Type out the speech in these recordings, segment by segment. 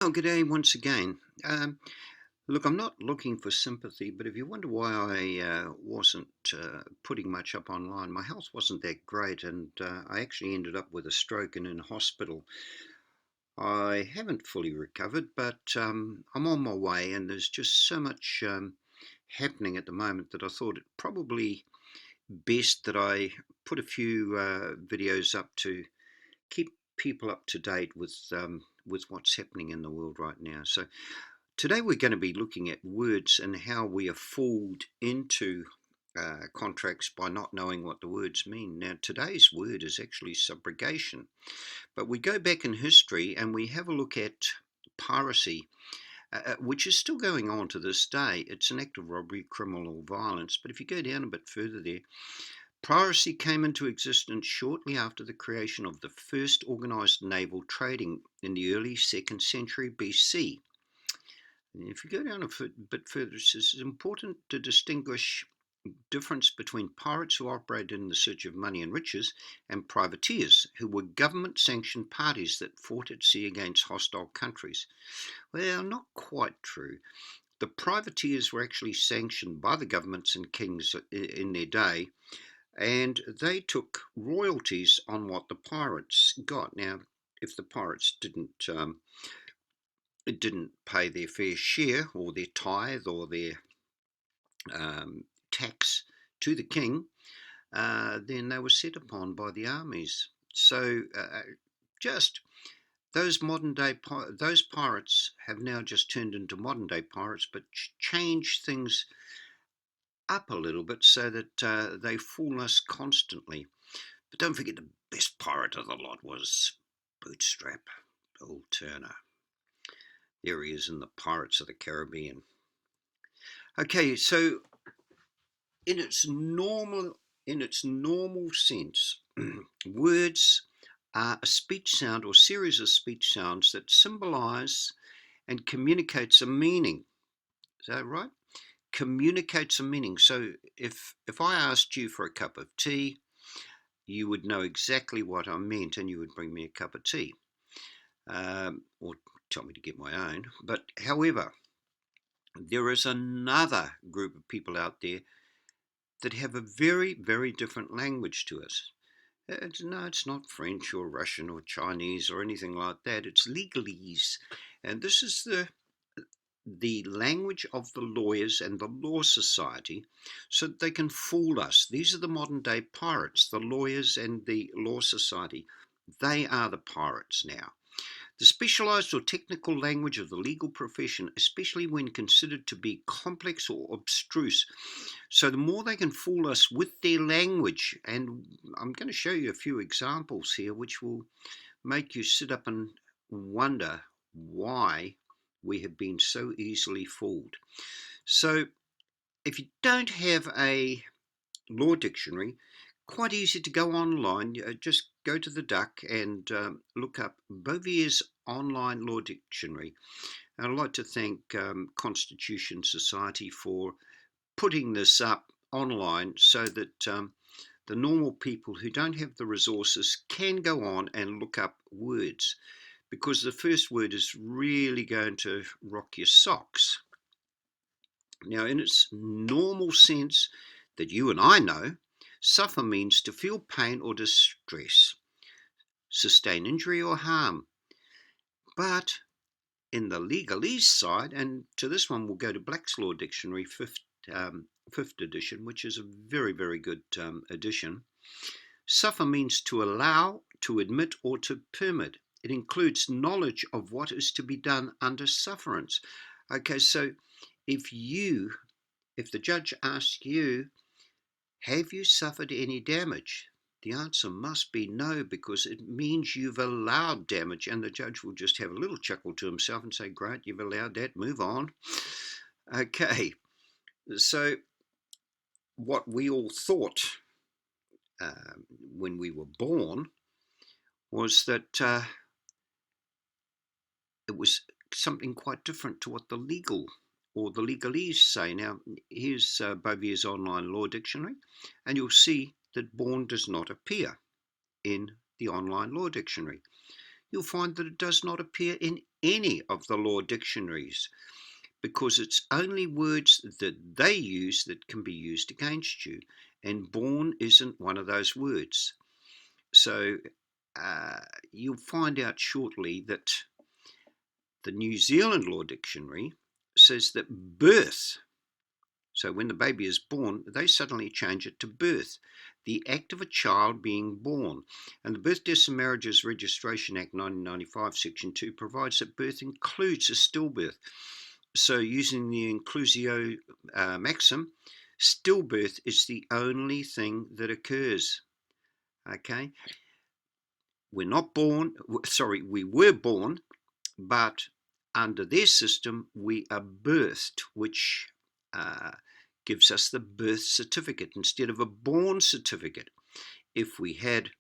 Oh, good day once again. Look, I'm not looking for sympathy, but if you wonder why I wasn't putting much up online, my health wasn't that great, and I actually ended up with a stroke and in hospital. I haven't fully recovered, but I'm on my way, and there's just so much happening at the moment that I thought it probably best that I put a few videos up to keep people up to date with what's happening in the world right now. So today we're going to be looking at words and how we are fooled into contracts by not knowing what the words mean. Now, today's word is actually subrogation, but we go back in history and we have a look at piracy, which is still going on to this day. It's an act of robbery, criminal violence. But if you go down a bit further there, piracy came into existence shortly after the creation of the first organized naval trading in the early 2nd century BC. If you go down a bit further, it's important to distinguish difference between pirates who operated in the search of money and riches and privateers who were government sanctioned parties that fought at sea against hostile countries. Well, not quite true. The privateers were actually sanctioned by the governments and kings in their day, and they took royalties on what the pirates got. Now, if the pirates didn't pay their fair share or their tithe or their tax to the king, then they were set upon by the armies. So just those modern day those pirates have now just turned into modern day pirates, but changed things up a little bit so that they fool us constantly. But don't forget the best pirate of the lot was Bootstrap, old Turner. There he is in the Pirates of the Caribbean. Okay, so in its normal sense, words are a speech sound or series of speech sounds that symbolize and communicates a meaning. Is that right? Communicates a meaning. So if I asked you for a cup of tea, you would know exactly what I meant, and you would bring me a cup of tea, or tell me to get my own. But however, there is another group of people out there that have a very, very different language to us. No, it's not French or Russian or Chinese or anything like that. It's legalese. And this is the language of the lawyers and the law society so that they can fool us. These are the modern day pirates, the lawyers and the law society. They are the pirates now. The specialized or technical language of the legal profession, especially when considered to be complex or abstruse. So, the more they can fool us with their language, and I'm going to show you a few examples here which will make you sit up and wonder why we have been so easily fooled. So, if you don't have a law dictionary, quite easy to go online. Just go to the Duck and look up Bovier's online law dictionary. And I'd like to thank Constitution Society for putting this up online so that the normal people who don't have the resources can go on and look up words, because the first word is really going to rock your socks. Now, in its normal sense that you and I know, suffer means to feel pain or distress, sustain injury or harm. But in the legalese side, and to this one we'll go to Black's Law Dictionary, fifth edition, which is a very, very good edition. Suffer means to allow, to admit, or to permit. It includes knowledge of what is to be done under sufferance. Okay, so if the judge asks you, have you suffered any damage? The answer must be no, because it means you've allowed damage, and the judge will just have a little chuckle to himself and say, great, you've allowed that, move on. Okay, so what we all thought when we were born was that it was something quite different to what the legal or the legalese say. Now, here's Bovier's online law dictionary, and you'll see that born does not appear in the online law dictionary. you'll find that it does not appear in any of the law dictionaries, because it's only words that they use that can be used against you, and born isn't one of those words. So you'll find out shortly that the New Zealand Law Dictionary says that birth, so when the baby is born, they suddenly change it to birth, the act of a child being born. And the Birth, Deaths and Marriages Registration Act 1995, Section 2, provides that birth includes a stillbirth. So using the inclusio maxim, stillbirth is the only thing that occurs. Okay? We were born, but under their system, we are birthed, which gives us the birth certificate instead of a born certificate. If we had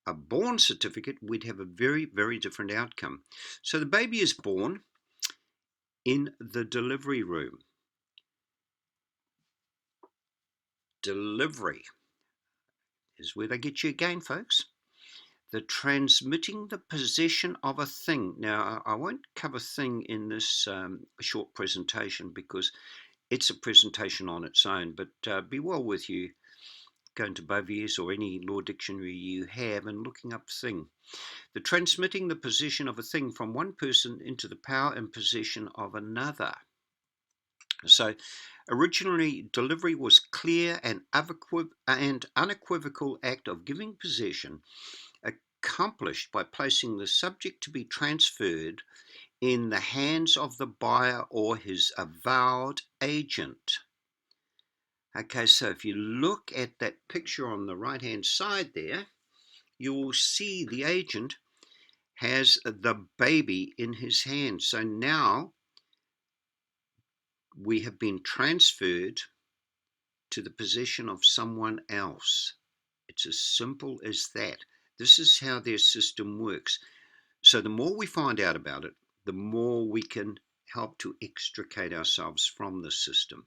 a born certificate, we'd have a very, very different outcome. So the baby is born in the delivery room. Delivery is where they get you again, folks. The transmitting the possession of a thing. Now, I won't cover thing in this short presentation because it's a presentation on its own, but be well with you going to Bovier's or any law dictionary you have and looking up thing. The transmitting the possession of a thing from one person into the power and possession of another. So originally, delivery was clear and unequivocal act of giving possession, accomplished by placing the subject to be transferred in the hands of the buyer or his avowed agent. Okay, so if you look at that picture on the right hand side there, you will see the agent has the baby in his hand. So now we have been transferred to the possession of someone else. It's as simple as that. This is how their system works. So the more we find out about it, the more we can help to extricate ourselves from the system.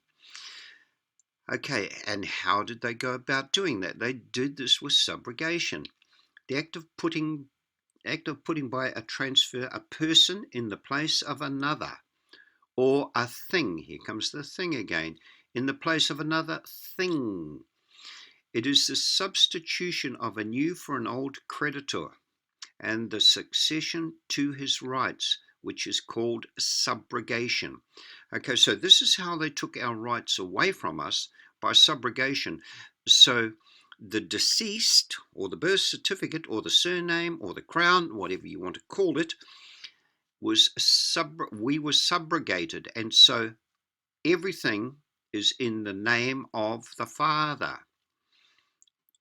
Okay, and how did they go about doing that? They did this with subrogation. The act of putting by a transfer a person in the place of another, or a thing. Here comes the thing again. In the place of another thing. It is the substitution of a new for an old creditor, and the succession to his rights, which is called subrogation. Okay, so this is how they took our rights away from us, by subrogation. So the deceased, or the birth certificate, or the surname, or the crown, whatever you want to call it, we were subrogated, and so everything is in the name of the father,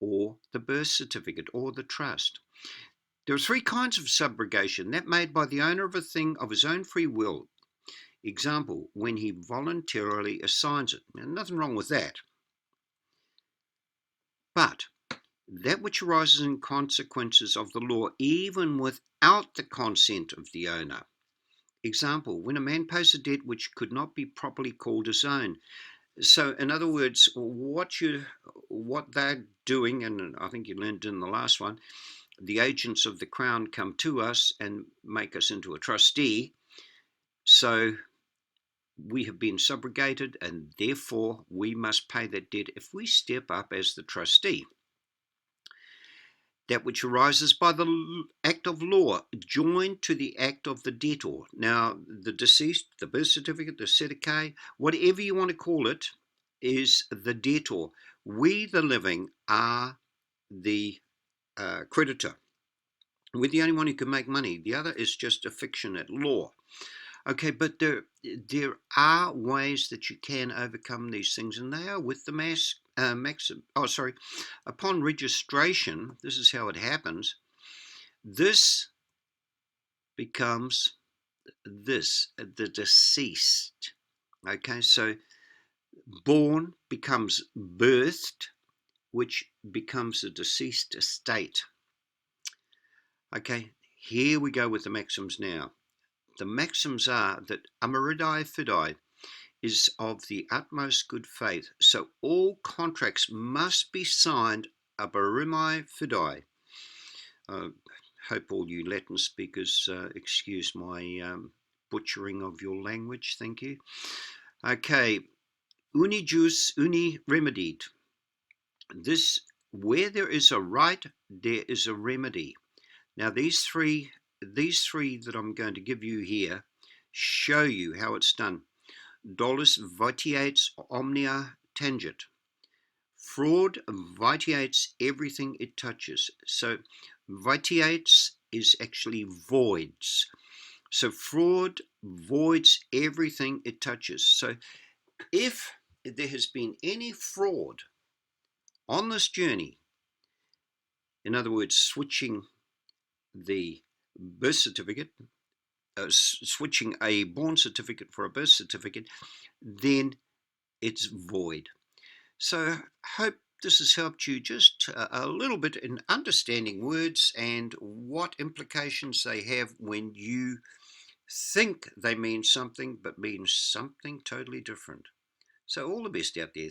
or the birth certificate, or the trust. There are three kinds of subrogation: that made by the owner of a thing of his own free will. Example, when he voluntarily assigns it. Now, nothing wrong with that. But that which arises in consequences of the law, even without the consent of the owner. Example, when a man pays a debt which could not be properly called his own. So, in other words, what they're doing, and I think you learned in the last one, the agents of the Crown come to us and make us into a trustee. So we have been subrogated, and therefore we must pay that debt if we step up as the trustee. That which arises by the act of law, joined to the act of the debtor. Now, the deceased, the birth certificate, the certificate, whatever you want to call it, is the debtor. We, the living, are the creditor. We're the only one who can make money. The other is just a fiction at law. Okay, but there are ways that you can overcome these things, and they are with the upon registration. This is how it happens. This becomes the deceased. Okay, so born becomes birthed, which becomes a deceased estate. Okay, here we go with the maxims now. The maxims are that amaridae fidei is of the utmost good faith. So all contracts must be signed amaridae fidei. Hope all you Latin speakers excuse my butchering of your language. Thank you. Okay, uni jus, uni remedied. This, where there is a right, there is a remedy. Now these three that I'm going to give you here show you how it's done. Dolus vitiates omnia tangit. Fraud vitiates everything it touches. So vitiates is actually voids. So fraud voids everything it touches. So if there has been any fraud on this journey, in other words, switching the birth certificate, switching a born certificate for a birth certificate, then it's void. So hope this has helped you just a little bit in understanding words and what implications they have when you think they mean something but mean something totally different. So all the best out there.